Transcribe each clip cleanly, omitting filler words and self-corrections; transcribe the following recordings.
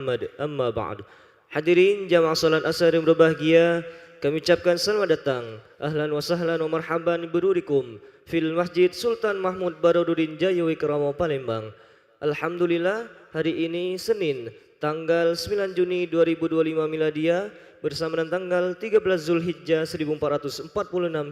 Muhammad amma ba'd. Hadirin jamaah salat asar yang berbahagia, kami ucapkan selamat datang, ahlan wa sahlan wa marhaban bidurikum fil Masjid Sultan Mahmud Badarudin Jaya Wikrama Palembang. Alhamdulillah, hari ini Senin, tanggal 9 Juni 2025 Miladiah bersama dengan tanggal 13 Zulhijjah 1446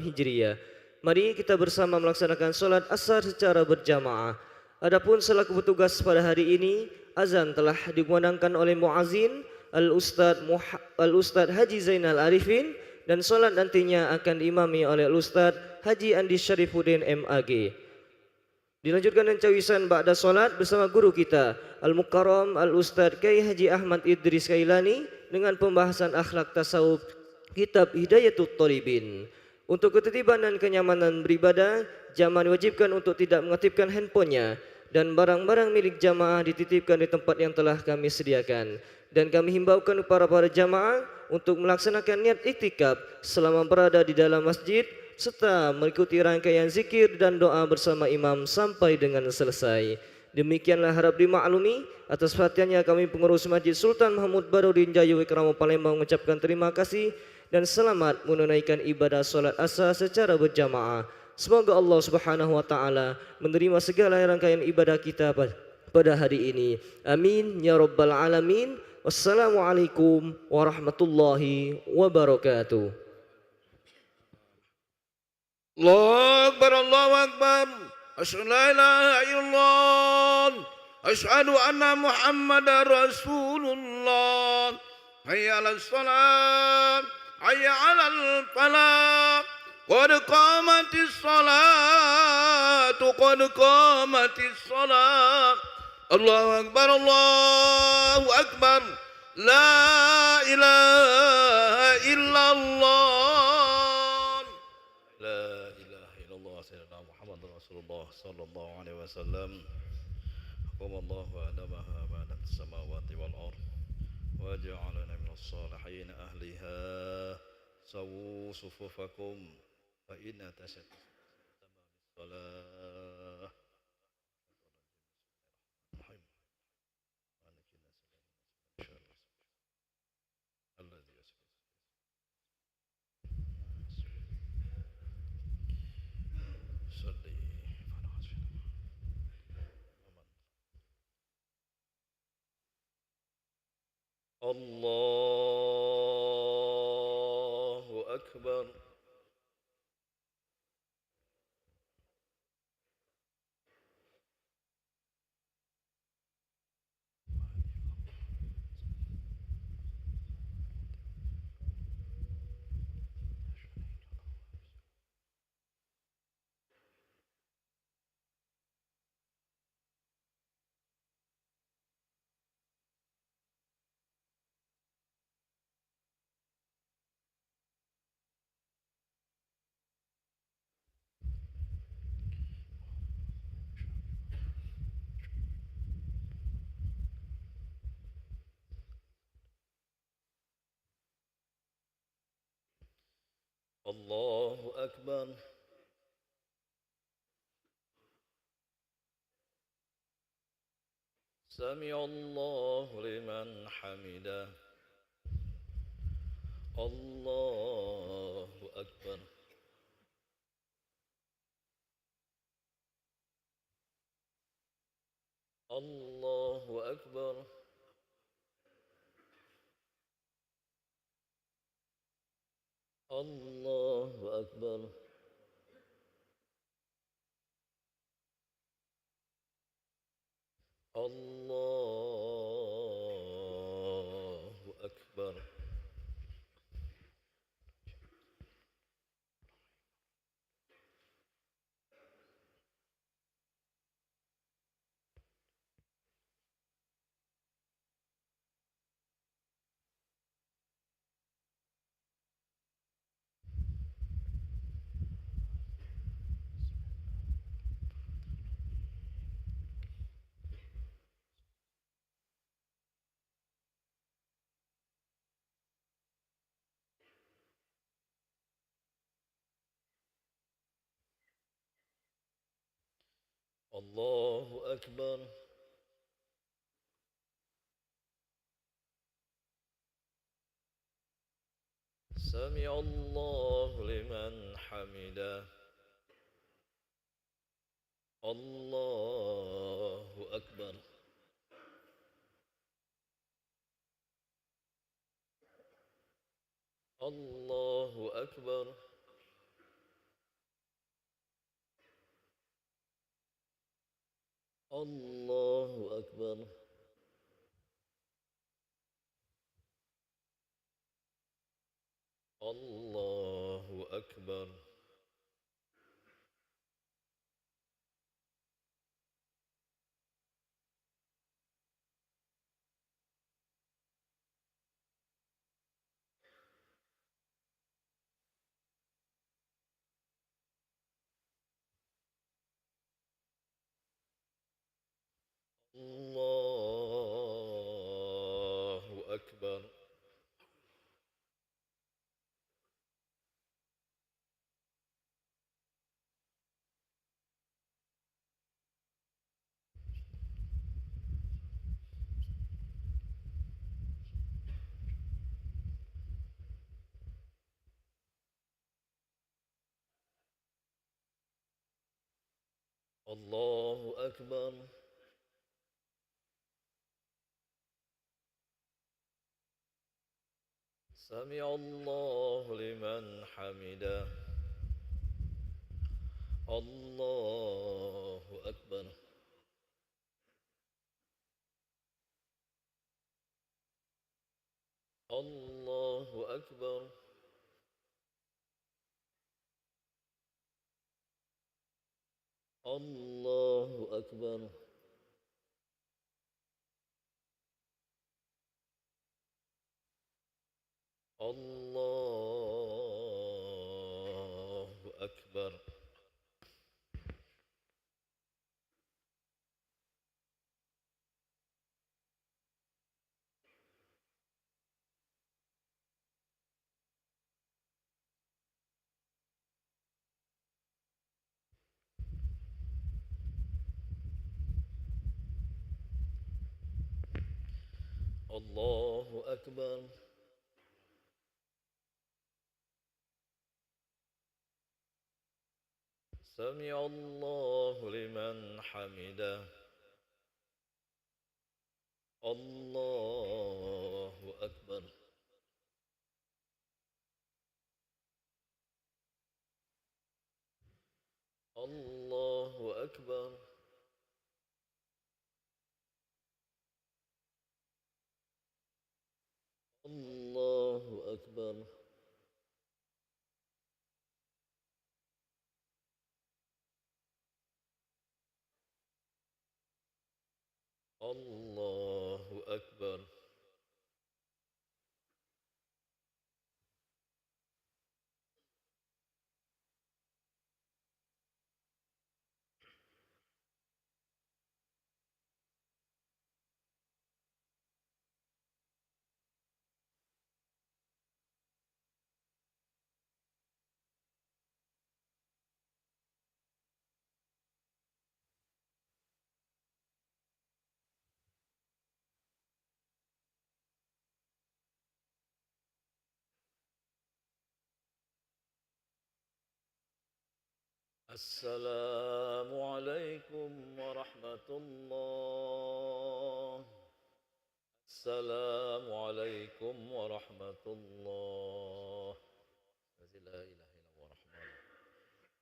Hijriah. Mari kita bersama melaksanakan salat asar secara berjamaah. Adapun selaku petugas pada hari ini, azan telah dikumandangkan oleh muazin Al-Ustadz Haji Zainal Arifin, dan solat nantinya akan diimami oleh Al-Ustadz Haji Andi Syarifuddin MAG. Dilanjutkan dengan cawisan ba'da solat bersama guru kita Al-Mukarram Al-Ustadz Kiai Haji Ahmad Idris Kailani dengan pembahasan akhlak tasawuf kitab Hidayatul Thalibin. Untuk ketertiban dan kenyamanan beribadah, jamaah diwajibkan untuk tidak mengaktifkan handphonenya dan barang-barang milik jamaah dititipkan di tempat yang telah kami sediakan. Dan kami himbaukan kepada para jamaah untuk melaksanakan niat iktikaf selama berada di dalam masjid serta mengikuti rangkaian zikir dan doa bersama imam sampai dengan selesai. Demikianlah harap dimaklumi. Atas perhatiannya kami pengurus Masjid Sultan Mahmud Badarudin Jaya Wikrama Palembang mengucapkan terima kasih dan selamat menunaikan ibadah solat asar secara berjamaah. Semoga Allah Subhanahu wa taala menerima segala rangkaian ibadah kita pada hari ini. Amin ya rabbal alamin. Wassalamualaikum warahmatullahi wabarakatuh. Allahu Akbar, Allahu Akbar. Asyhadu an la ilaha illallah. Asyhadu anna Muhammadar Rasulullah. Hayya 'alas shalah, hayya 'alal falah. Qad qamatis salat, qad qamatis salat. Allahu Akbar, Allahu Akbar. La ilaha illallah. La ilaha illallah sayyidina Muhammad Rasulullah sallallahu alaihi wasallam. Qamallahu adamaha ba'da as-samawati wal ardh wa ja'alana minas salihin ahliha. Sawu sufufakum fa inna tashaddada salah. Allahu Akbar. Allahu Akbar. Sami Allahu liman hamidah. Allahu Akbar. Allahu Akbar. Allahu Akbar. Allahu Akbar. Allahu Akbar. سمع الله لمن حمده الله أكبر الله أكبر الله أكبر الله أكبر الله أكبر الله أكبر سمع الله لمن حمده الله أكبر الله أكبر الله أكبر الله أكبر الله أكبر سمع الله لمن حمده الله أكبر الله أكبر الله أكبر الله أكبر السلام عليكم ورحمة الله السلام عليكم ورحمة الله لا إله إلا الله الرحمن والحزن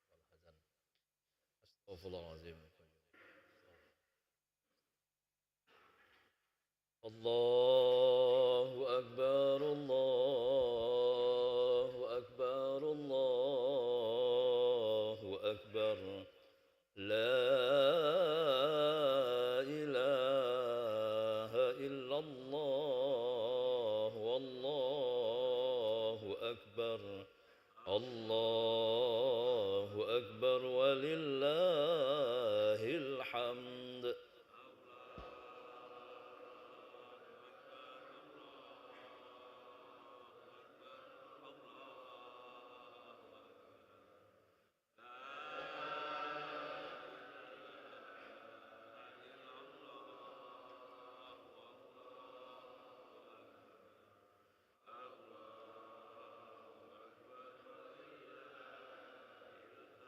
أستغفر الله العظيم الله أكبر الله أكبر الله أكبر لا إله إلا الله والله أكبر الله أكبر ولله الحمد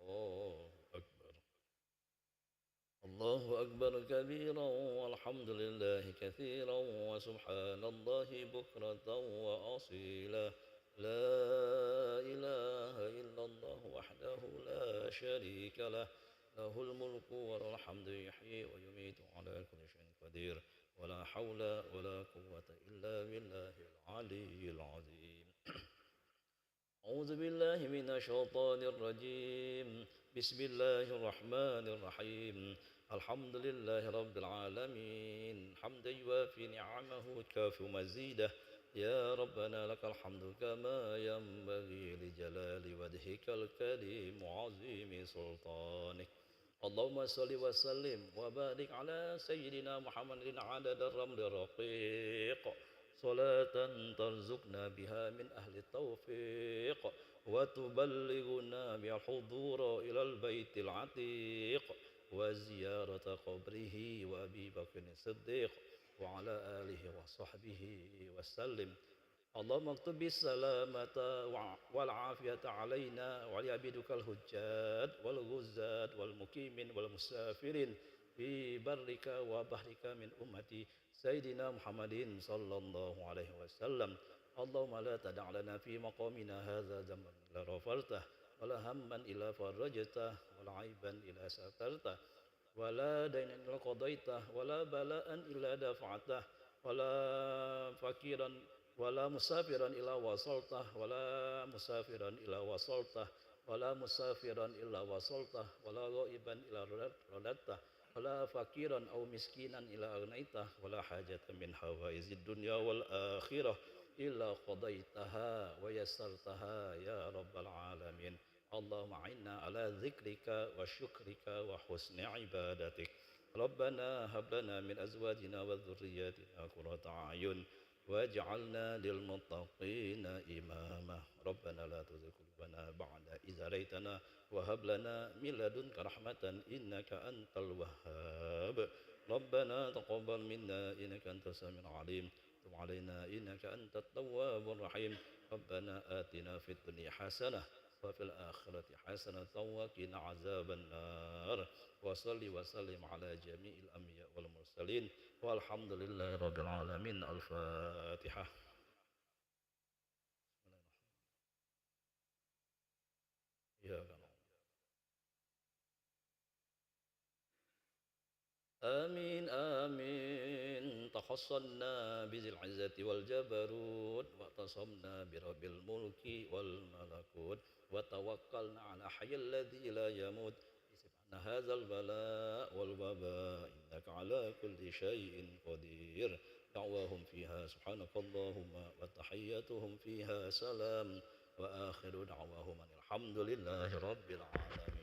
الله أكبر الله أكبر كبيرا والحمد لله كثيرا وسبحان الله بكرة وأصيلا لا إله إلا الله وحده لا شريك له له الملك وله الحمد يحيي ويميت على كل شيء قدير ولا حول ولا قوة إلا بالله العلي العظيم أعوذ أعوذ بالله من الشيطان الرجيم بسم الله الرحمن الرحيم الحمد لله رب العالمين حمدا يوافي نعمه ويكافئ مزيده يا ربنا لك الحمد كما ينبغي لجلال وجهك الكريم وعظيم سلطانك اللهم صل وسلم وبارك على سيدنا محمد عدد الرمل الرقيق صلاة ترزقنا بها من أهل التوفيق وتبلغنا بها الحضور إلى البيت العتيق وزيارة قبره وأبي بكر الصديق وعلى آله وصحبه وسلم اللهم اكتب السلامة والعافية علينا وعلى عبيدك الحجاج والغزاة والمقيمين والمسافرين في برك وبحرك من أمتي سيدنا محمد صلى الله عليه وسلم اللهم لا تدع لنا في مقامنا هذا ذنبا إلا غفرته ولا هما إلا فرجته ولا عيبا إلا سترته ولا دينا إلا قضيته ولا بلاء إلا دفعته ولا فقيرا ولا مسافرا إلا وصلته ولا مسافرا إلا وصلته ولا مسافرا إلا وصلته ولا غائبا إلا رددته ولا فقيرا أو مسكينا إلا أغنيته ولا حاجة من حوائج الدنيا والآخرة إلا قضيتها ويسرتها يا رب العالمين اللهم أعنا على ذكرك وشكرك وحسن عبادتك ربنا هب لنا من أزواجنا وذرياتنا قرة أعين واجعلنا للمتقين إماما ربنا لا تزغ قلوبنا بعد إذ هديتنا وهب لنا من لدنك رحمة إنك أنت الوهاب ربنا تقبل منا إنك أنت السميع العليم تب علينا إنك أنت التواب الرحيم ربنا آتنا في الدنيا حسنة وفي الآخرة حسنة وقنا عذاب النار وصل وسلم على جميع الأنبياء والمرسلين والحمد لله رب العالمين الفاتحة آمين آمين تخصنا بذي العزة والجبروت واعتصمنا برب الملك والملكوت وتوكلنا على حي الذي لا يموت سبحان هذا البلاء والوباء إنك على كل شيء قدير دعواهم فيها سبحانك اللهم وتحياتهم فيها سلام وآخر دعواهم أن الحمد لله رب العالمين.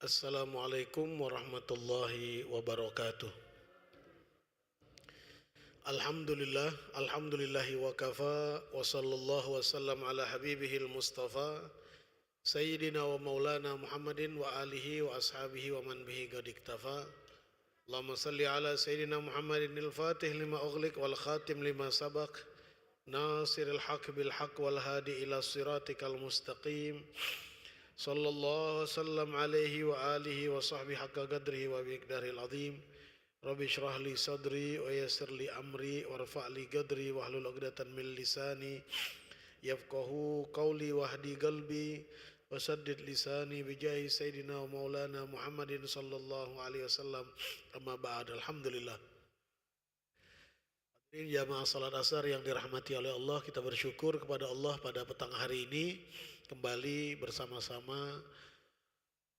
Assalamualaikum warahmatullahi wabarakatuh. Alhamdulillahi wa kafa wa sallallahu wasallam ala habibihil mustafa Sayyidina wa maulana Muhammadin wa alihi wa ashabihi wa man bihi qad iktafa. Allahumma salli ala Sayyidina Muhammadin al-fatih lima ughliq wal khatim lima sabaq nasiril haq bil haq wal hadi ila siratikal mustaqim sallallahu wasallam alaihi wa alihi wa sahbihi haqqa qadrihi wa miqdaril azim. Rabbi shrah li sadri wa yassir li amri warfa' li qadri wahlul 'uqdatam min lisani yafqahu qawli wahdi qalbi وسدد لساني بجاه سيدنا ومولانا محمد صلى الله عليه وسلم. أما بعد, alhamdulillah. Ini jamaah salat asar yang dirahmati oleh Allah, kita bersyukur kepada Allah pada petang hari ini kembali bersama-sama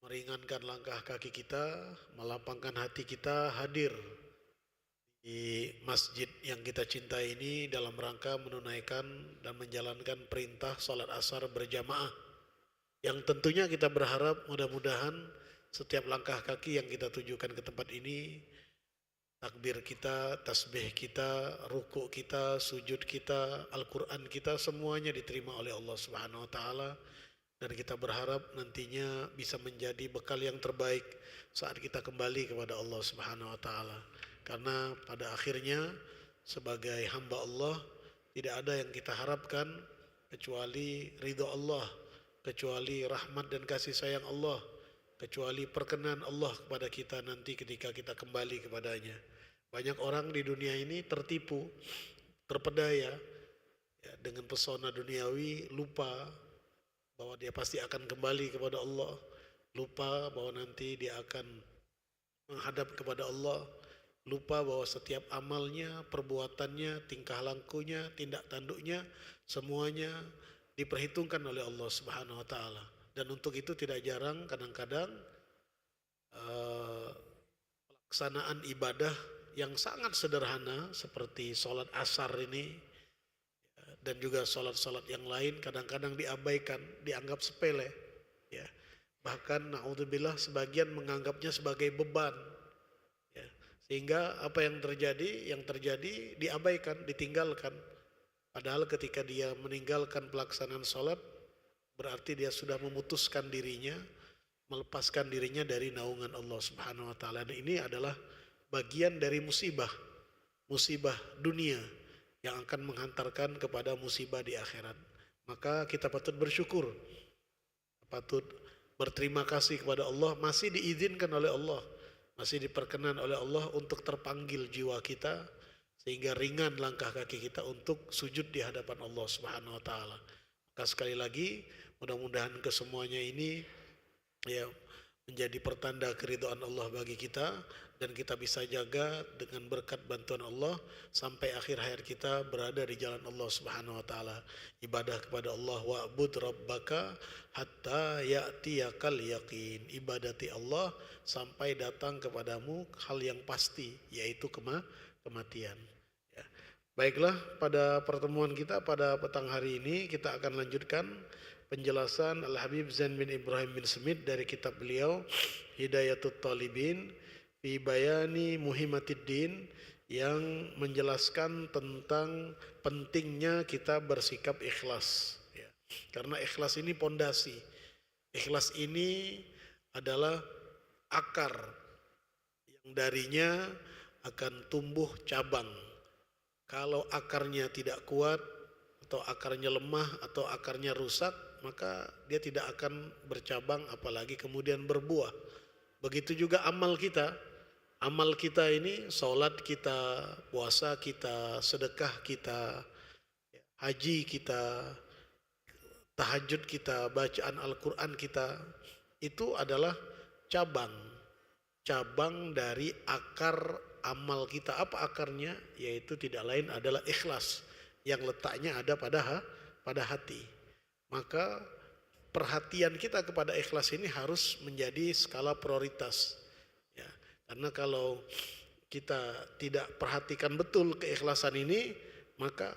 meringankan langkah kaki kita, melapangkan hati kita, hadir di masjid yang kita cintai ini dalam rangka menunaikan dan menjalankan perintah salat asar berjamaah, yang tentunya kita berharap mudah-mudahan setiap langkah kaki yang kita tujukan ke tempat ini, takbir kita, tasbih kita, ruku kita, sujud kita, Al-Quran kita, semuanya diterima oleh Allah Subhanahu wa Ta'ala. Dan kita berharap nantinya bisa menjadi bekal yang terbaik saat kita kembali kepada Allah Subhanahu wa Ta'ala. Karena pada akhirnya sebagai hamba Allah tidak ada yang kita harapkan kecuali ridho Allah, kecuali rahmat dan kasih sayang Allah, kecuali perkenan Allah kepada kita nanti ketika kita kembali kepadanya. Banyak orang di dunia ini tertipu, terpedaya ya, dengan pesona duniawi, lupa bahwa dia pasti akan kembali kepada Allah, lupa bahwa nanti dia akan menghadap kepada Allah, lupa bahwa setiap amalnya, perbuatannya, tingkah lakunya, tindak tanduknya, semuanya diperhitungkan oleh Allah Subhanahu wa Ta'ala. Dan untuk itu tidak jarang kadang-kadang pelaksanaan ibadah yang sangat sederhana seperti sholat asar ini dan juga sholat-sholat yang lain kadang-kadang diabaikan, dianggap sepele ya. Bahkan na'udzubillah sebagian menganggapnya sebagai beban ya. Sehingga apa yang terjadi diabaikan, ditinggalkan. Padahal ketika dia meninggalkan pelaksanaan sholat, berarti dia sudah memutuskan dirinya, melepaskan dirinya dari naungan Allah Subhanahu wa Ta'ala. Dan ini adalah bagian dari musibah dunia yang akan menghantarkan kepada musibah di akhirat. Maka kita patut bersyukur, patut berterima kasih kepada Allah, masih diizinkan oleh Allah, masih diperkenan oleh Allah untuk terpanggil jiwa kita, sehingga ringan langkah kaki kita untuk sujud di hadapan Allah Subhanahu wa Ta'ala. Maka sekali lagi mudah-mudahan kesemuanya ini ya menjadi pertanda keridhaan Allah bagi kita, dan kita bisa jaga dengan berkat bantuan Allah sampai akhir hayat kita berada di jalan Allah Subhanahu wa Ta'ala. Ibadah kepada Allah, wa'bud rabbaka hatta ya'tiyakal yaqin. Ibadati Allah sampai datang kepadamu hal yang pasti, yaitu kematian. Ya. Baiklah, pada pertemuan kita pada petang hari ini kita akan lanjutkan penjelasan Al-Habib Zain bin Ibrahim bin Smith dari kitab beliau Hidayatut Talibin fi Bayani Muhimmatiddin, yang menjelaskan tentang pentingnya kita bersikap ikhlas ya. Karena ikhlas ini pondasi, ikhlas ini adalah akar yang darinya akan tumbuh cabang. Kalau akarnya tidak kuat atau akarnya lemah atau akarnya rusak, maka dia tidak akan bercabang apalagi kemudian berbuah. Begitu juga amal kita. Amal kita ini, sholat kita, puasa kita, sedekah kita, haji kita, tahajud kita, bacaan Al-Quran kita, itu adalah cabang dari akar amal kita. Apa akarnya? Yaitu tidak lain adalah ikhlas, yang letaknya ada pada hati. Maka perhatian kita kepada ikhlas ini harus menjadi skala prioritas ya. Karena kalau kita tidak perhatikan betul keikhlasan ini, maka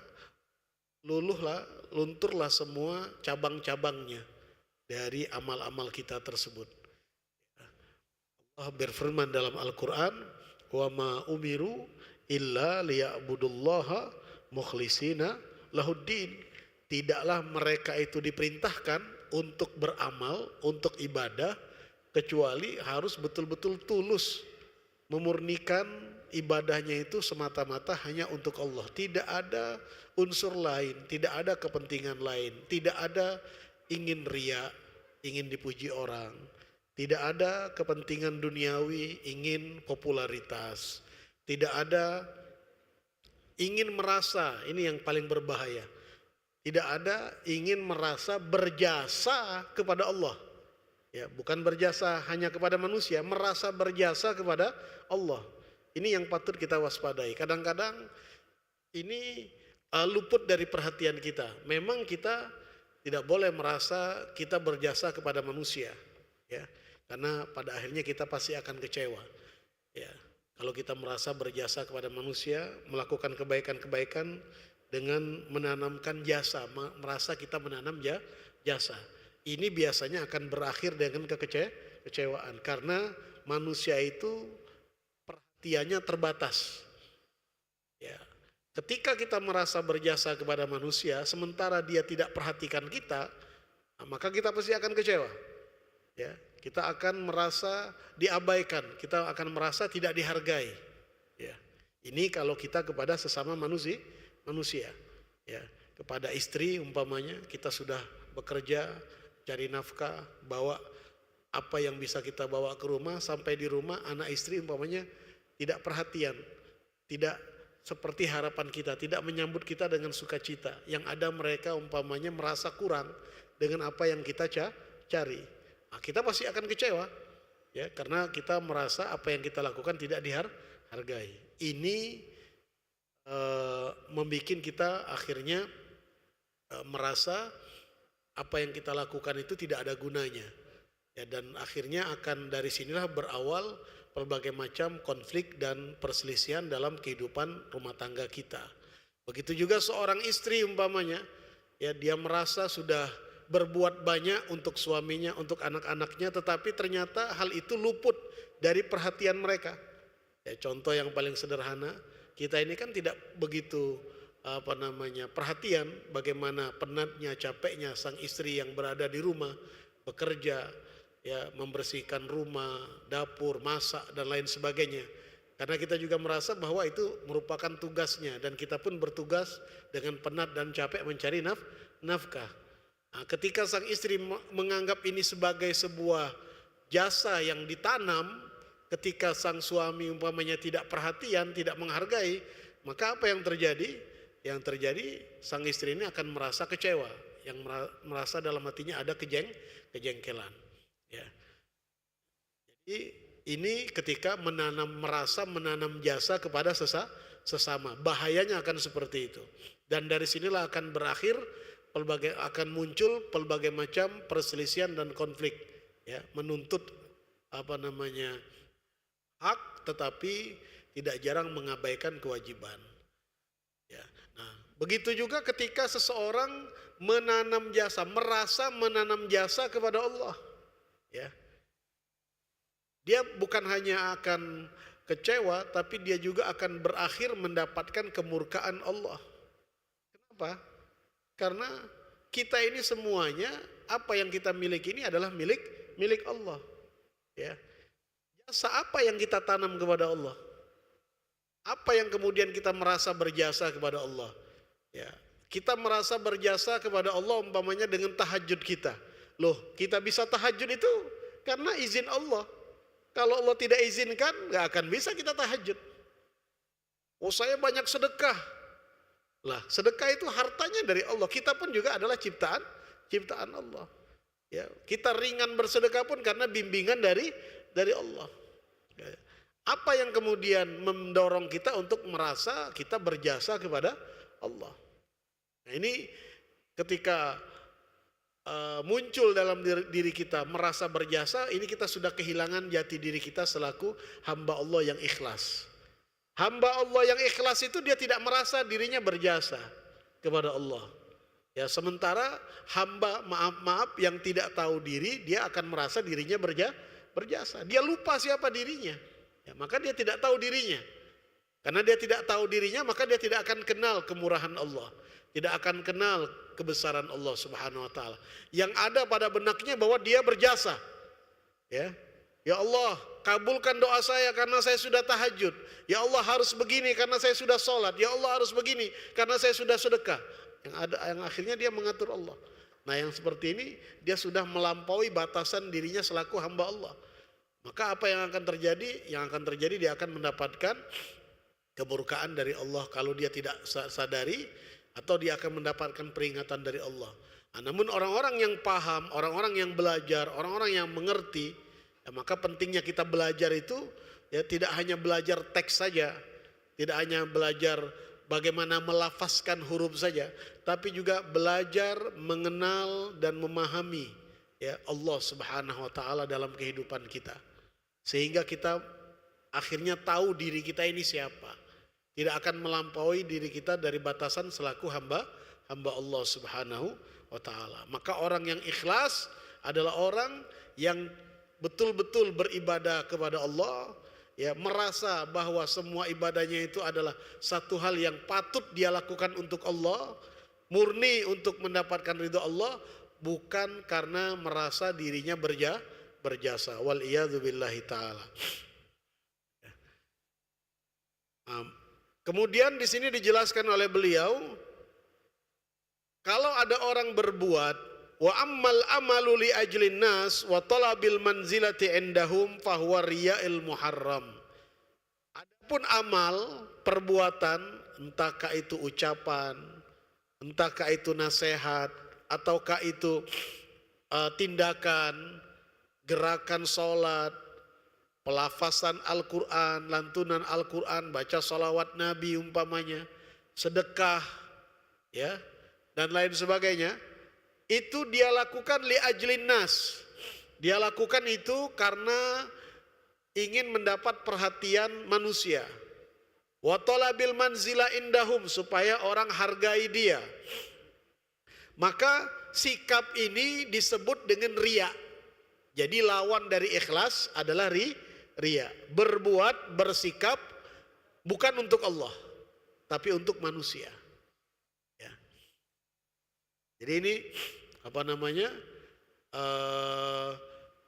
lunturlah semua cabang-cabangnya dari amal-amal kita tersebut. Allah berfirman dalam Al-Quran, wa ma umiru illa liya'budullaha mukhlisina lahuddin. Tidaklah mereka itu diperintahkan untuk beramal, untuk ibadah, kecuali harus betul-betul tulus, memurnikan ibadahnya itu semata-mata hanya untuk Allah. Tidak ada unsur lain, tidak ada kepentingan lain, tidak ada ingin riya, ingin dipuji orang, tidak ada kepentingan duniawi, ingin popularitas, tidak ada ingin merasa, ini yang paling berbahaya. Tidak ada ingin merasa berjasa kepada Allah. Ya, bukan berjasa hanya kepada manusia, merasa berjasa kepada Allah. Ini yang patut kita waspadai. Kadang-kadang ini luput dari perhatian kita. Memang kita tidak boleh merasa kita berjasa kepada manusia, ya, karena pada akhirnya kita pasti akan kecewa. Ya, kalau kita merasa berjasa kepada manusia, melakukan kebaikan-kebaikan dengan menanamkan jasa, merasa kita menanam jasa. Ini biasanya akan berakhir dengan kekecewaan karena manusia itu perhatiannya terbatas. Ya, ketika kita merasa berjasa kepada manusia, sementara dia tidak perhatikan kita, maka kita pasti akan kecewa. Ya, kita akan merasa diabaikan, kita akan merasa tidak dihargai. Ya, ini kalau kita kepada sesama manusia. Ya, kepada istri umpamanya kita sudah bekerja, cari nafkah, bawa apa yang bisa kita bawa ke rumah, sampai di rumah anak istri umpamanya tidak perhatian, tidak seperti harapan kita, tidak menyambut kita dengan sukacita. Yang ada mereka umpamanya merasa kurang dengan apa yang kita cari. Nah, kita pasti akan kecewa, ya, karena kita merasa apa yang kita lakukan tidak dihargai. Ini membuat kita akhirnya merasa apa yang kita lakukan itu tidak ada gunanya, ya, dan akhirnya akan dari sinilah berawal berbagai macam konflik dan perselisihan dalam kehidupan rumah tangga kita. Begitu juga seorang istri umpamanya, ya, dia merasa sudah berbuat banyak untuk suaminya, untuk anak-anaknya, tetapi ternyata hal itu luput dari perhatian mereka. Ya, contoh yang paling sederhana, kita ini kan tidak begitu perhatian bagaimana penatnya, capeknya sang istri yang berada di rumah bekerja, ya, membersihkan rumah, dapur, masak dan lain sebagainya. Karena kita juga merasa bahwa itu merupakan tugasnya dan kita pun bertugas dengan penat dan capek mencari nafkah. Nah, ketika sang istri menganggap ini sebagai sebuah jasa yang ditanam, ketika sang suami umpamanya tidak perhatian, tidak menghargai, maka apa yang terjadi? Yang terjadi sang istri ini akan merasa kecewa, yang merasa dalam hatinya ada kejengkelan. Ya. Jadi ini ketika merasa menanam jasa kepada sesama, bahayanya akan seperti itu. Dan dari sinilah akan berakhir akan muncul pelbagai macam perselisihan dan konflik, ya, menuntut hak tetapi tidak jarang mengabaikan kewajiban. Ya. Nah, begitu juga ketika seseorang menanam jasa, merasa menanam jasa kepada Allah. Ya. Dia bukan hanya akan kecewa, tapi dia juga akan berakhir mendapatkan kemurkaan Allah. Kenapa? Karena kita ini semuanya, apa yang kita miliki ini adalah milik Allah. Ya. Jasa apa yang kita tanam kepada Allah? Apa yang kemudian kita merasa berjasa kepada Allah? Ya, kita merasa berjasa kepada Allah umpamanya dengan tahajud kita. Loh, kita bisa tahajud itu karena izin Allah. Kalau Allah tidak izinkan, nggak akan bisa kita tahajud. Oh, saya banyak sedekah. Lah, sedekah itu hartanya dari Allah. Kita pun juga adalah ciptaan Allah. Ya, kita ringan bersedekah pun karena bimbingan dari Allah. Apa yang kemudian mendorong kita untuk merasa kita berjasa kepada Allah? Nah, ini ketika muncul dalam diri kita merasa berjasa, ini kita sudah kehilangan jati diri kita selaku hamba Allah yang ikhlas. Hamba Allah yang ikhlas itu dia tidak merasa dirinya berjasa kepada Allah. Ya, sementara hamba maaf yang tidak tahu diri, dia akan merasa dirinya berjasa. Dia lupa siapa dirinya. Ya, maka dia tidak tahu dirinya. Karena dia tidak tahu dirinya, maka dia tidak akan kenal kemurahan Allah. Tidak akan kenal kebesaran Allah Subhanahu wa taala. Yang ada pada benaknya bahwa dia berjasa. Ya. Ya Allah, kabulkan doa saya karena saya sudah tahajud. Ya Allah, harus begini karena saya sudah sholat. Ya Allah, harus begini karena saya sudah sedekah. Yang akhirnya dia mengatur Allah. Nah, yang seperti ini dia sudah melampaui batasan dirinya selaku hamba Allah. Maka apa yang akan terjadi? Yang akan terjadi dia akan mendapatkan kemurkaan dari Allah kalau dia tidak sadari atau dia akan mendapatkan peringatan dari Allah. Namun orang-orang yang paham, orang-orang yang belajar, orang-orang yang mengerti, ya maka pentingnya kita belajar itu ya tidak hanya belajar teks saja, tidak hanya belajar bagaimana melafazkan huruf saja, tapi juga belajar mengenal dan memahami ya Allah Subhanahu wa taala dalam kehidupan kita. Sehingga kita akhirnya tahu diri kita ini siapa. Tidak akan melampaui diri kita dari batasan selaku hamba Allah Subhanahu wa taala. Maka orang yang ikhlas adalah orang yang betul-betul beribadah kepada Allah, ya, merasa bahwa semua ibadahnya itu adalah satu hal yang patut dia lakukan untuk Allah, murni untuk mendapatkan ridha Allah, bukan karena merasa dirinya berjasa. Wal iyadzu billahi taala. Kemudian di sini dijelaskan oleh beliau, kalau ada orang berbuat wa ammal amalu li ajlin nas wa talabil manzilati indahum fahuwa riya'il muharram. Adapun amal, perbuatan, entahkah itu ucapan, entahkah itu nasihat, ataukah itu tindakan, gerakan sholat, pelafasan Al-Quran, lantunan Al-Quran, baca salawat Nabi umpamanya, sedekah, ya, dan lain sebagainya, itu dia lakukan li ajlin nas. Dia lakukan itu karena ingin mendapat perhatian manusia. Wa talabil manzila indahum, supaya orang hargai dia. Maka sikap ini disebut dengan riya. Jadi lawan dari ikhlas adalah riya. Berbuat, bersikap bukan untuk Allah, tapi untuk manusia. Ya. Jadi ini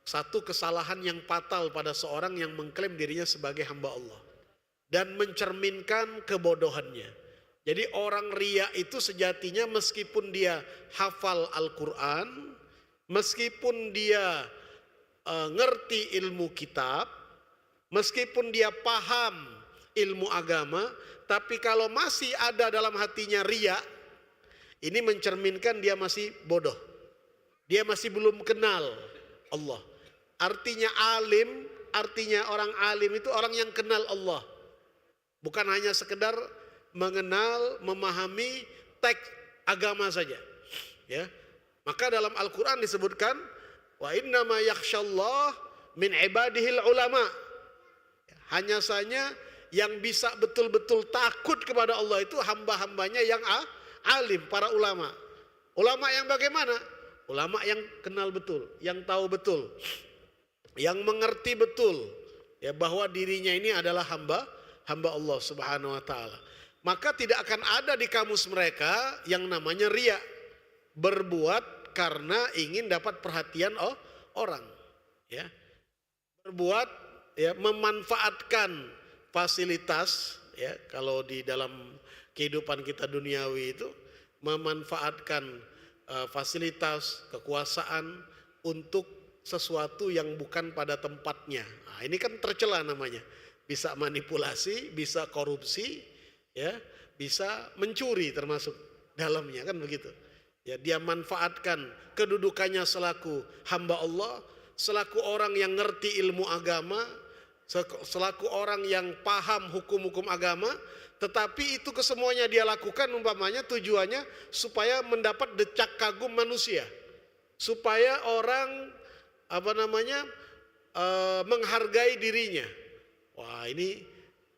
satu kesalahan yang fatal pada seorang yang mengklaim dirinya sebagai hamba Allah dan mencerminkan kebodohannya. Jadi orang riya itu sejatinya meskipun dia hafal Al-Quran, meskipun dia ngerti ilmu kitab, meskipun dia paham ilmu agama, tapi kalau masih ada dalam hatinya riya, ini mencerminkan dia masih bodoh. Dia masih belum kenal Allah. Artinya alim, artinya orang alim itu orang yang kenal Allah. Bukan hanya sekedar mengenal, memahami teks agama saja. Ya. Maka dalam Al-Quran disebutkan, wa innama yakhsyallah min ibadihil ulama. Hanya saja yang bisa betul-betul takut kepada Allah itu hamba-hambanya yang alim, para ulama. Ulama yang bagaimana? Ulama yang kenal betul, yang tahu betul, yang mengerti betul ya bahwa dirinya ini adalah hamba Allah Subhanahu wa taala. Maka tidak akan ada di kamus mereka yang namanya riya, berbuat karena ingin dapat perhatian orang, ya. Berbuat ya memanfaatkan fasilitas, ya, kalau di dalam kehidupan kita duniawi itu memanfaatkan fasilitas, kekuasaan untuk sesuatu yang bukan pada tempatnya. Nah, ini kan tercela namanya. Bisa manipulasi, bisa korupsi, ya, bisa mencuri termasuk dalamnya, kan begitu. Ya, dia manfaatkan kedudukannya selaku hamba Allah, selaku orang yang ngerti ilmu agama, selaku orang yang paham hukum-hukum agama, tetapi itu kesemuanya dia lakukan umpamanya tujuannya supaya mendapat decak kagum manusia, supaya orang menghargai dirinya. Wah, ini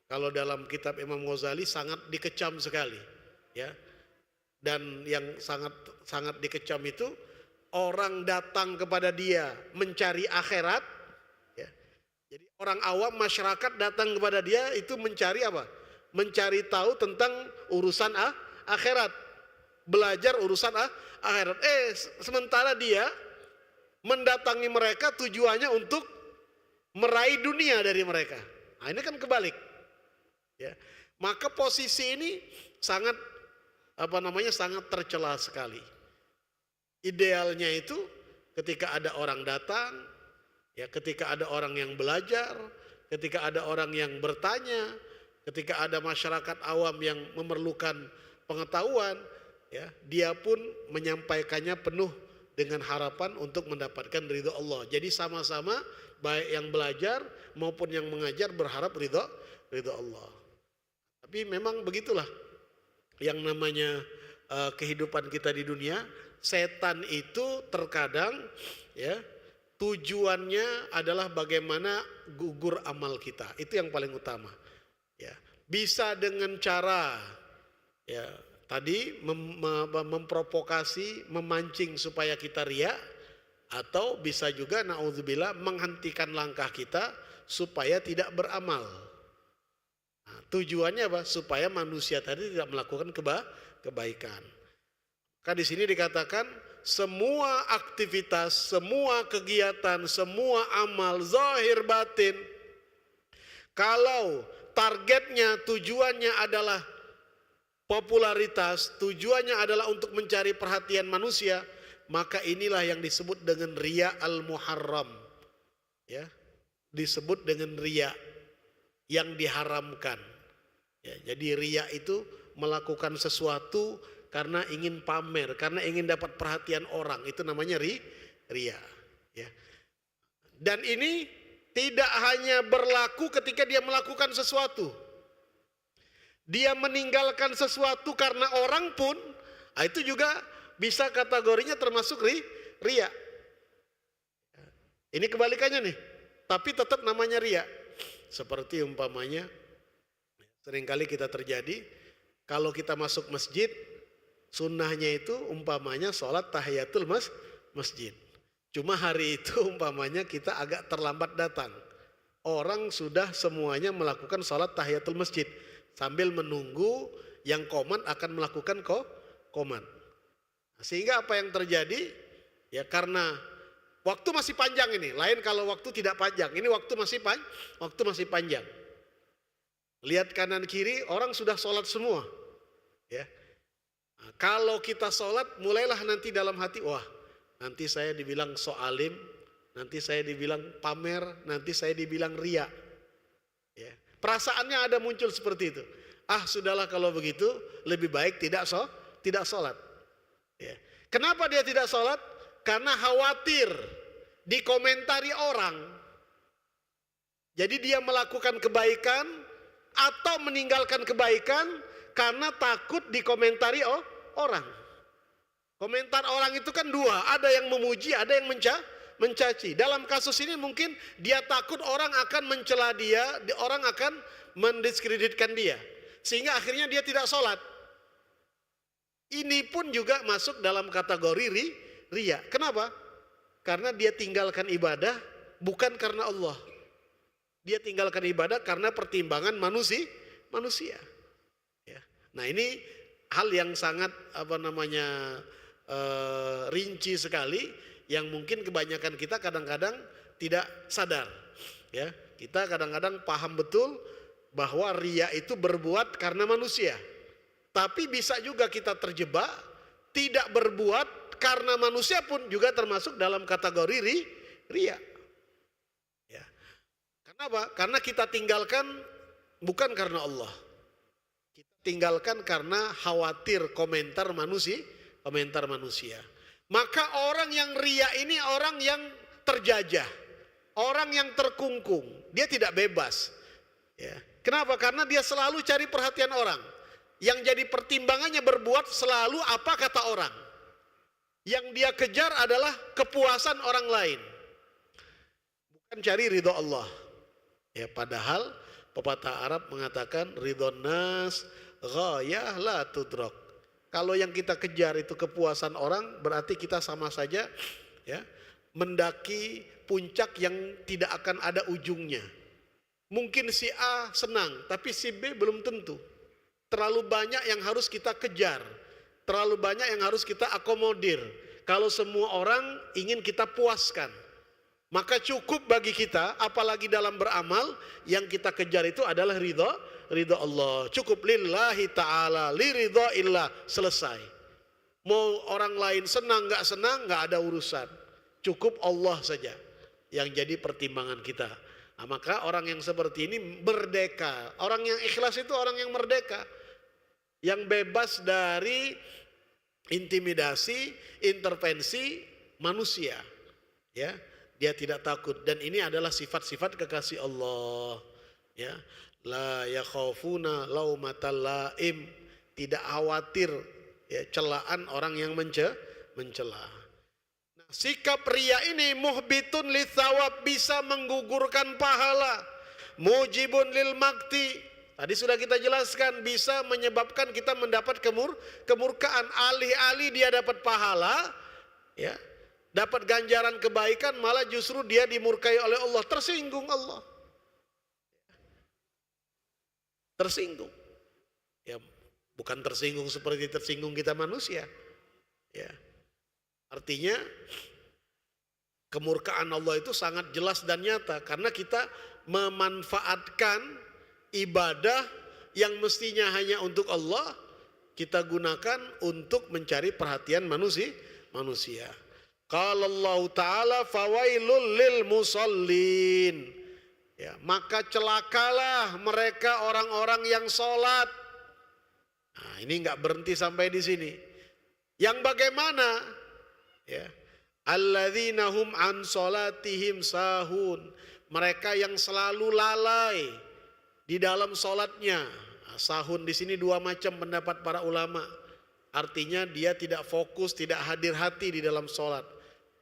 kalau dalam kitab Imam Ghazali sangat dikecam sekali, ya. Dan yang sangat dikecam itu orang datang kepada dia mencari akhirat, ya. Jadi orang awam masyarakat datang kepada dia itu mencari apa? Mencari tahu tentang urusan akhirat, belajar urusan akhirat. Sementara dia mendatangi mereka tujuannya untuk meraih dunia dari mereka. Nah, ini kan kebalik. Ya. Maka posisi ini sangat sangat tercela sekali. Idealnya itu ketika ada orang datang, ya, ketika ada orang yang belajar, ketika ada orang yang bertanya, ketika ada masyarakat awam yang memerlukan pengetahuan, ya, dia pun menyampaikannya penuh dengan harapan untuk mendapatkan ridho Allah. Jadi sama-sama baik yang belajar maupun yang mengajar berharap ridho Allah. Tapi memang begitulah yang namanya kehidupan kita di dunia. Setan itu terkadang ya tujuannya adalah bagaimana gugur amal kita. Itu yang paling utama. Ya, bisa dengan cara ya tadi memprovokasi, memancing supaya kita riya, atau bisa juga naudzubillah menghentikan langkah kita supaya tidak beramal. Nah, tujuannya apa? Supaya manusia tadi tidak melakukan kebaikan. Maka di sini dikatakan semua aktivitas, semua kegiatan, semua amal zahir batin, kalau targetnya, tujuannya adalah popularitas, tujuannya adalah untuk mencari perhatian manusia, maka inilah yang disebut dengan riya al-muharram. Ya, disebut dengan riya yang diharamkan. Ya, jadi riya itu melakukan sesuatu karena ingin pamer, karena ingin dapat perhatian orang, itu namanya riya. Ya. Dan ini tidak hanya berlaku ketika dia melakukan sesuatu. Dia meninggalkan sesuatu karena orang pun, itu juga bisa kategorinya termasuk riya. Ini kebalikannya nih, tapi tetap namanya riya. Seperti umpamanya, seringkali kita terjadi, kalau kita masuk masjid, sunnahnya itu umpamanya sholat tahiyatul masjid. Cuma hari itu umpamanya kita agak terlambat datang. Orang sudah semuanya melakukan sholat tahiyatul masjid. Sambil menunggu yang komat akan melakukan komat. Sehingga apa yang terjadi? Ya karena waktu masih panjang ini. Lain kalau waktu tidak panjang. Ini waktu masih panjang. Lihat kanan kiri orang sudah sholat semua. Ya. Nah, kalau kita sholat mulailah nanti dalam hati, wah nanti saya dibilang soalim, nanti saya dibilang pamer, nanti saya dibilang riya. Ya. Perasaannya ada muncul seperti itu. Ah sudahlah kalau begitu lebih baik tidak sholat. Ya. Kenapa dia tidak sholat? Karena khawatir dikomentari orang. Jadi dia melakukan kebaikan atau meninggalkan kebaikan karena takut dikomentari orang. Komentar orang itu kan dua, ada yang memuji, ada yang mencaci. Dalam kasus ini mungkin dia takut orang akan mencela dia, orang akan mendiskreditkan dia. Sehingga akhirnya dia tidak sholat. Ini pun juga masuk dalam kategori riya. Kenapa? Karena dia tinggalkan ibadah bukan karena Allah. Dia tinggalkan ibadah karena pertimbangan manusia. Ya. Nah ini hal yang sangat rinci sekali, yang mungkin kebanyakan kita kadang-kadang tidak sadar. Ya, kita kadang-kadang paham betul bahwa riya itu berbuat karena manusia. Tapi bisa juga kita terjebak tidak berbuat karena manusia pun juga termasuk dalam kategori riya. Ya. Kenapa? Karena kita tinggalkan bukan karena Allah. Kita tinggalkan karena khawatir komentar manusia. Maka orang yang riya ini orang yang terjajah, orang yang terkungkung, dia tidak bebas. Ya. Kenapa? Karena dia selalu cari perhatian orang. Yang jadi pertimbangannya berbuat selalu apa kata orang. Yang dia kejar adalah kepuasan orang lain, bukan cari ridho Allah. Ya, padahal pepatah Arab mengatakan ridhon nas ghayah la tudrak. Kalau yang kita kejar itu kepuasan orang, berarti kita sama saja ya mendaki puncak yang tidak akan ada ujungnya. Mungkin si A senang, tapi si B belum tentu. Terlalu banyak yang harus kita kejar, terlalu banyak yang harus kita akomodir. Kalau semua orang ingin kita puaskan, maka cukup bagi kita, apalagi dalam beramal, yang kita kejar itu adalah ridho Allah. Cukup lillahi ta'ala, li ridho illah, selesai. Mau orang lain senang nggak ada urusan. Cukup Allah saja yang jadi pertimbangan kita. Nah, maka orang yang seperti ini merdeka. Orang yang ikhlas itu orang yang merdeka, yang bebas dari intimidasi, intervensi manusia. Ya, dia tidak takut, dan ini adalah sifat-sifat kekasih Allah. Ya, la yakhafuna laumatal laim, tidak khawatir ya celaan orang yang mencela. Nah, sikap riya ini muhbitun litsawab, bisa menggugurkan pahala, mujibun lil makti. Tadi sudah kita jelaskan, bisa menyebabkan kita mendapat kemurkaan. Alih-alih dia dapat pahala, ya, dapat ganjaran kebaikan, malah justru dia dimurkai oleh Allah, tersinggung Allah. Tersinggung. Ya, bukan tersinggung seperti tersinggung kita manusia. Ya. Artinya kemurkaan Allah itu sangat jelas dan nyata karena kita memanfaatkan ibadah yang mestinya hanya untuk Allah, kita gunakan untuk mencari perhatian manusia. Qala Allah Ta'ala fawailul lil musallin. Ya, maka celakalah mereka orang-orang yang sholat. Nah, ini enggak berhenti sampai di sini. Yang bagaimana? Ya. Alladzina hum an sholatihim sahun. Mereka yang selalu lalai di dalam sholatnya. Nah, sahun di sini dua macam pendapat para ulama. Artinya dia tidak fokus, tidak hadir hati di dalam sholat.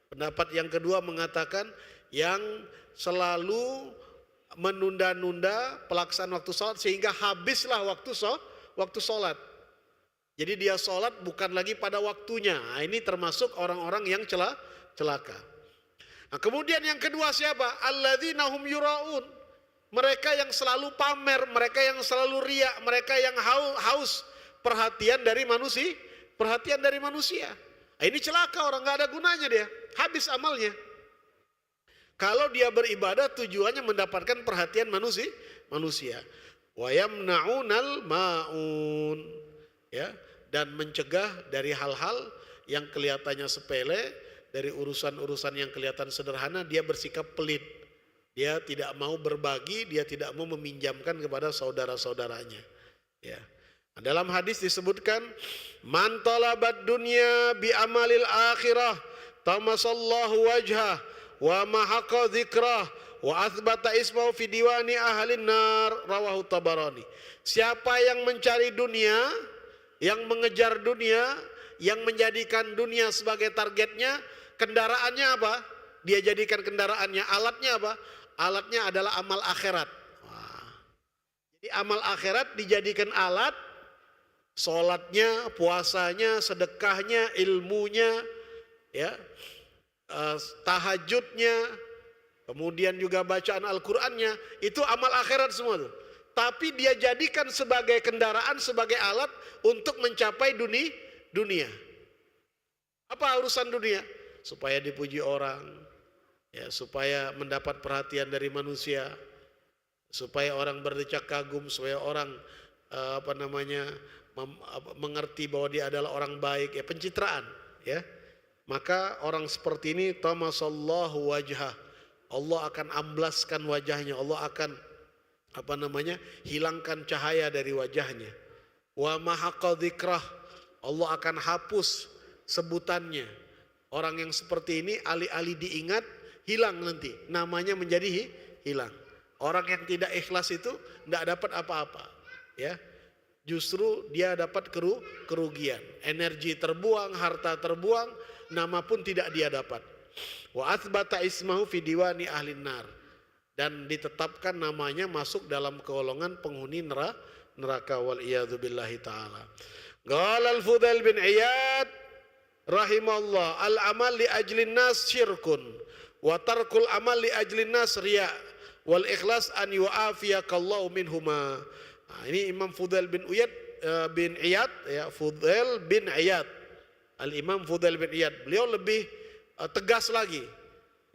Pendapat yang kedua mengatakan yang selalu menunda-nunda pelaksanaan waktu sholat sehingga habislah waktu sholat. Jadi dia sholat bukan lagi pada waktunya. Nah, ini termasuk orang-orang yang celaka. Nah, kemudian yang kedua siapa? Alladzina hum yuraun. Mereka yang selalu pamer, mereka yang selalu riya, mereka yang haus perhatian dari manusia. Nah, ini celaka orang, nggak ada gunanya dia, habis amalnya. Kalau dia beribadah tujuannya mendapatkan perhatian manusia. Wa yamna'unal ma'un. Ya, dan mencegah dari hal-hal yang kelihatannya sepele, dari urusan-urusan yang kelihatan sederhana dia bersikap pelit. Dia tidak mau berbagi, dia tidak mau meminjamkan kepada saudara-saudaranya. Ya. Nah, dalam hadis disebutkan man talabat dunya bi amalil akhirah tamasallahu wajhah wa mahaqa dzikrah wa athbata ismahu fi diwani ahlin nar, rawahu Tabarani. Siapa yang mencari dunia, yang mengejar dunia, yang menjadikan dunia sebagai targetnya, kendaraannya apa? Dia jadikan kendaraannya, alatnya apa? Alatnya adalah amal akhirat. Wah. Jadi amal akhirat dijadikan alat, sholatnya, puasanya, sedekahnya, ilmunya, ya, tahajudnya, kemudian juga bacaan Al-Qur'annya, itu amal akhirat semua tuh. Tapi dia jadikan sebagai kendaraan, sebagai alat untuk mencapai dunia. Apa urusan dunia? Supaya dipuji orang, ya, supaya mendapat perhatian dari manusia, supaya orang berdecak kagum, supaya orang mengerti bahwa dia adalah orang baik, ya, pencitraan, ya. Maka orang seperti ini tamasallahu wajhah, Allah akan amblaskan wajahnya, Allah akan hilangkan cahaya dari wajahnya. Wa mahaqa dzikrah, Allah akan hapus sebutannya. Orang yang seperti ini alih-alih diingat, hilang nanti, namanya menjadi hilang. Orang yang tidak ikhlas itu tidak dapat apa-apa, ya. Justru dia dapat kerugian, energi terbuang, harta terbuang, nama pun tidak dia dapat. Wa athbata ismahu fi diwani ahlin nar, dan ditetapkan namanya masuk dalam golongan penghuni neraka wal iyadzu billahi taala. Qala al-Fudail bin Iyad rahimallah, al-amal li ajlin nas syirkun wa tarkul amal li ajlin nas riya wal ikhlas an yu'afiyakallahu minhuma. Nah, ini Imam Fudail bin Iyad, ya, Fudail bin Iyad, Al-Imam Fudail bin Iyad, beliau lebih tegas lagi,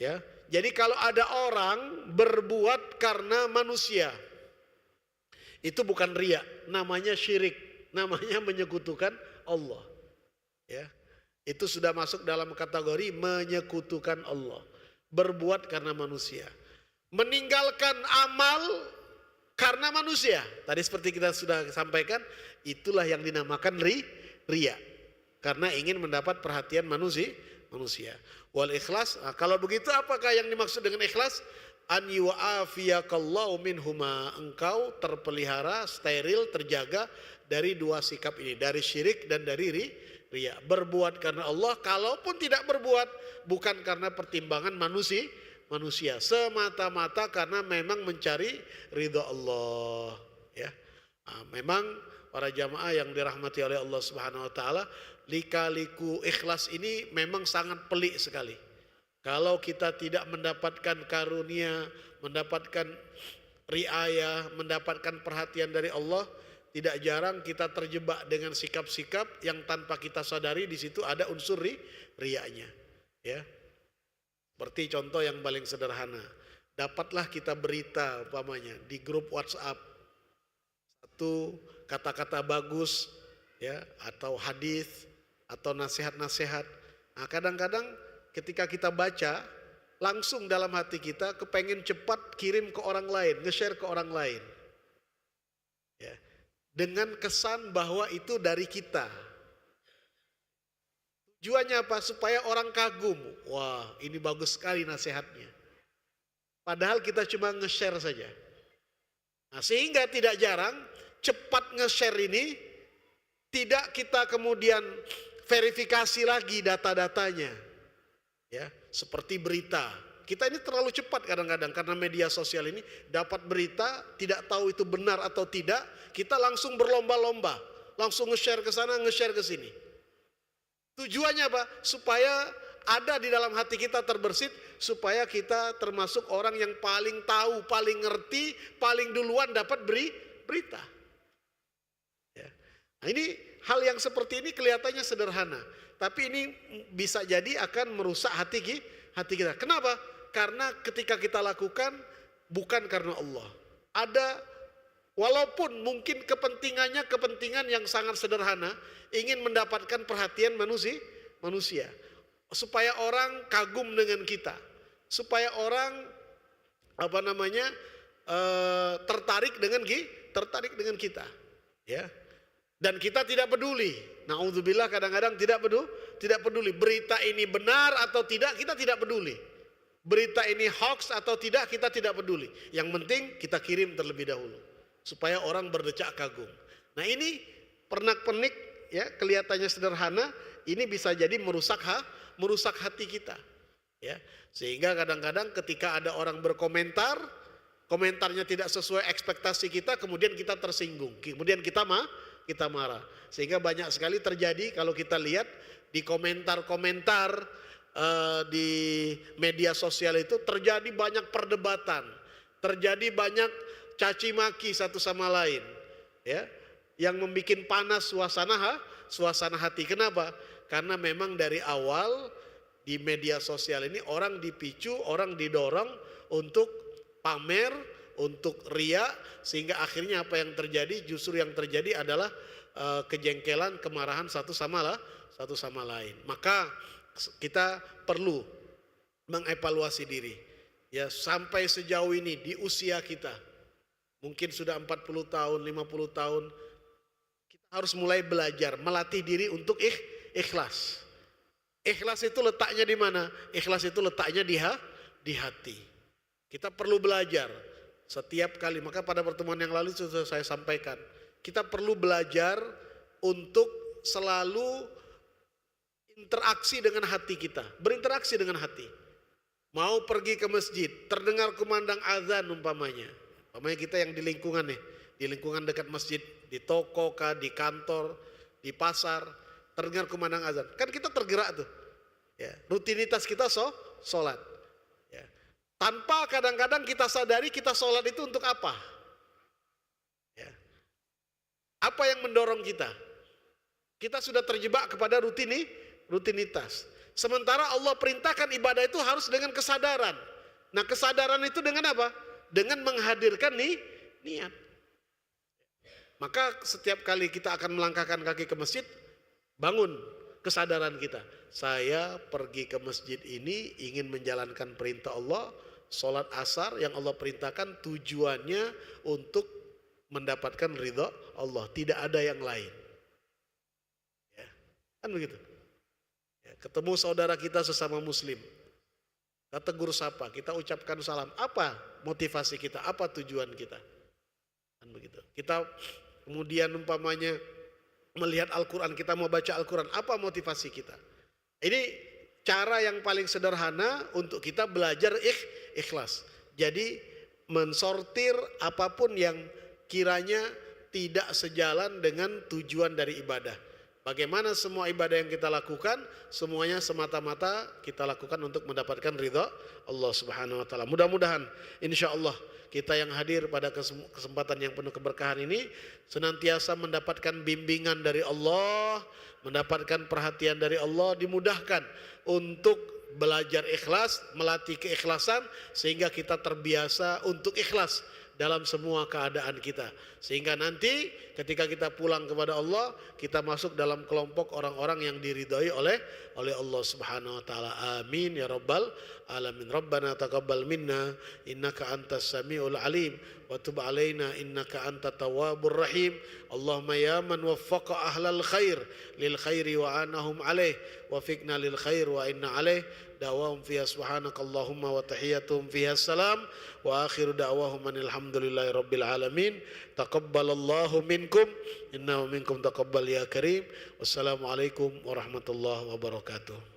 ya. Jadi kalau ada orang berbuat karena manusia, itu bukan riya, namanya syirik, namanya menyekutukan Allah, ya. Itu sudah masuk dalam kategori menyekutukan Allah, berbuat karena manusia, meninggalkan amal karena manusia. Tadi seperti kita sudah sampaikan, itulah yang dinamakan riya. karena ingin mendapat perhatian manusia. Wal ikhlas, nah, kalau begitu apakah yang dimaksud dengan ikhlas? An yu'afiyakallahu minhuma, engkau terpelihara, steril, terjaga dari dua sikap ini, dari syirik dan dari riya. Berbuat karena Allah, kalaupun tidak berbuat bukan karena pertimbangan manusia, semata-mata karena memang mencari ridha Allah, ya. Nah, memang para jamaah yang dirahmati oleh Allah Subhanahu wa taala, lika-liku ikhlas ini memang sangat pelik sekali. Kalau kita tidak mendapatkan karunia, mendapatkan riayah, mendapatkan perhatian dari Allah, tidak jarang kita terjebak dengan sikap-sikap yang tanpa kita sadari di situ ada unsur riyanya, ya. Seperti contoh yang paling sederhana, dapatlah kita berita umpamanya di grup WhatsApp satu kata-kata bagus, ya, atau hadis atau nasihat-nasihat. Nah, kadang-kadang ketika kita baca, langsung dalam hati kita kepengen cepat kirim ke orang lain, nge-share ke orang lain, ya, dengan kesan bahwa itu dari kita. Tujuannya apa? Supaya orang kagum, wah ini bagus sekali nasihatnya. Padahal kita cuma nge-share saja. Nah, sehingga tidak jarang cepat nge-share ini tidak kita kemudian verifikasi lagi data-datanya. Ya, seperti berita. Kita ini terlalu cepat kadang-kadang karena media sosial ini dapat berita, tidak tahu itu benar atau tidak, kita langsung berlomba-lomba, langsung nge-share ke sana, nge-share ke sini. Tujuannya apa? Supaya ada di dalam hati kita terbersit, supaya kita termasuk orang yang paling tahu, paling ngerti, paling duluan dapat berita. Ya. Nah, ini hal yang seperti ini kelihatannya sederhana, tapi ini bisa jadi akan merusak hati kita. Kenapa? Karena ketika kita lakukan bukan karena Allah. Ada, walaupun mungkin kepentingannya kepentingan yang sangat sederhana, ingin mendapatkan perhatian manusia, supaya orang kagum dengan kita, supaya orang tertarik dengan kita, ya. Dan kita tidak peduli. Na'udzubillah, kadang-kadang tidak peduli. Berita ini benar atau tidak, kita tidak peduli. Berita ini hoax atau tidak, kita tidak peduli. Yang penting kita kirim terlebih dahulu, supaya orang berdecak kagum. Nah, ini pernak-pernik, ya, kelihatannya sederhana, ini bisa jadi merusak hati kita, ya. Sehingga kadang-kadang ketika ada orang berkomentar, komentarnya tidak sesuai ekspektasi kita, kemudian kita tersinggung, kemudian kita marah. Sehingga banyak sekali terjadi kalau kita lihat di komentar-komentar di media sosial itu terjadi banyak perdebatan, terjadi banyak caci maki satu sama lain, ya, yang membuat panas suasana hati. Kenapa? Karena memang dari awal di media sosial ini orang dipicu, orang didorong untuk pamer, untuk riya, sehingga akhirnya apa yang terjadi, justru yang terjadi adalah kejengkelan, kemarahan satu sama lain. Maka kita perlu mengevaluasi diri, ya, sampai sejauh ini di usia kita, mungkin sudah 40 tahun, 50 tahun, kita harus mulai belajar, melatih diri untuk ikhlas. Ikhlas itu letaknya di mana? Ikhlas itu letaknya di hati. Kita perlu belajar setiap kali. Maka pada pertemuan yang lalu sudah saya sampaikan, kita perlu belajar untuk selalu interaksi dengan hati kita, berinteraksi dengan hati. Mau pergi ke masjid, terdengar kumandang azan umpamanya kita yang di lingkungan nih, di lingkungan dekat masjid, di toko kah, di kantor, di pasar, terdengar kumandang azan, kan kita tergerak tuh, ya, rutinitas kita sholat, ya. Tanpa kadang-kadang kita sadari kita sholat itu untuk apa, ya. Apa yang mendorong kita? Kita sudah terjebak kepada rutinitas. Sementara Allah perintahkan ibadah itu harus dengan kesadaran. Nah, kesadaran itu dengan apa? Dengan menghadirkan niat. Maka setiap kali kita akan melangkahkan kaki ke masjid, bangun kesadaran kita. Saya pergi ke masjid ini ingin menjalankan perintah Allah, sholat asar yang Allah perintahkan, tujuannya untuk mendapatkan ridha Allah, tidak ada yang lain. Ya. Kan begitu. Ya, ketemu saudara kita sesama muslim, kita tegur sapa, kita ucapkan salam. Apa motivasi kita? Apa tujuan kita? Kan begitu. Kita kemudian umpamanya melihat Al-Quran, kita mau baca Al-Quran, apa motivasi kita? Ini cara yang paling sederhana untuk kita belajar ikhlas. Jadi mensortir apapun yang kiranya tidak sejalan dengan tujuan dari ibadah. Bagaimana semua ibadah yang kita lakukan, semuanya semata-mata kita lakukan untuk mendapatkan ridha Allah Subhanahu wa taala. Mudah-mudahan insya Allah kita yang hadir pada kesempatan yang penuh keberkahan ini senantiasa mendapatkan bimbingan dari Allah, mendapatkan perhatian dari Allah, dimudahkan untuk belajar ikhlas, melatih keikhlasan sehingga kita terbiasa untuk ikhlas dalam semua keadaan kita, sehingga nanti ketika kita pulang kepada Allah kita masuk dalam kelompok orang-orang yang diridhai oleh Allah Subhanahu wa taala. Amin ya rabbal alamin. Rabbana taqabbal minna innaka antas samiul alim wa tub alaina innaka antat tawwabur rahim. Allahumma ya man waffaqa ahlal khair lil khairi wa anahum alaih wa fiqna lil khair wa inna alaih. Da'wahum fiha subhanakallahumma wa tahiyyatuhum fiha salam wa akhiru da'wahum alhamdulillahi rabbil alamin. Taqabbalallahu minkum innahu minkum taqabbal ya karim. Wassalamualaikum warahmatullahi wabarakatuh.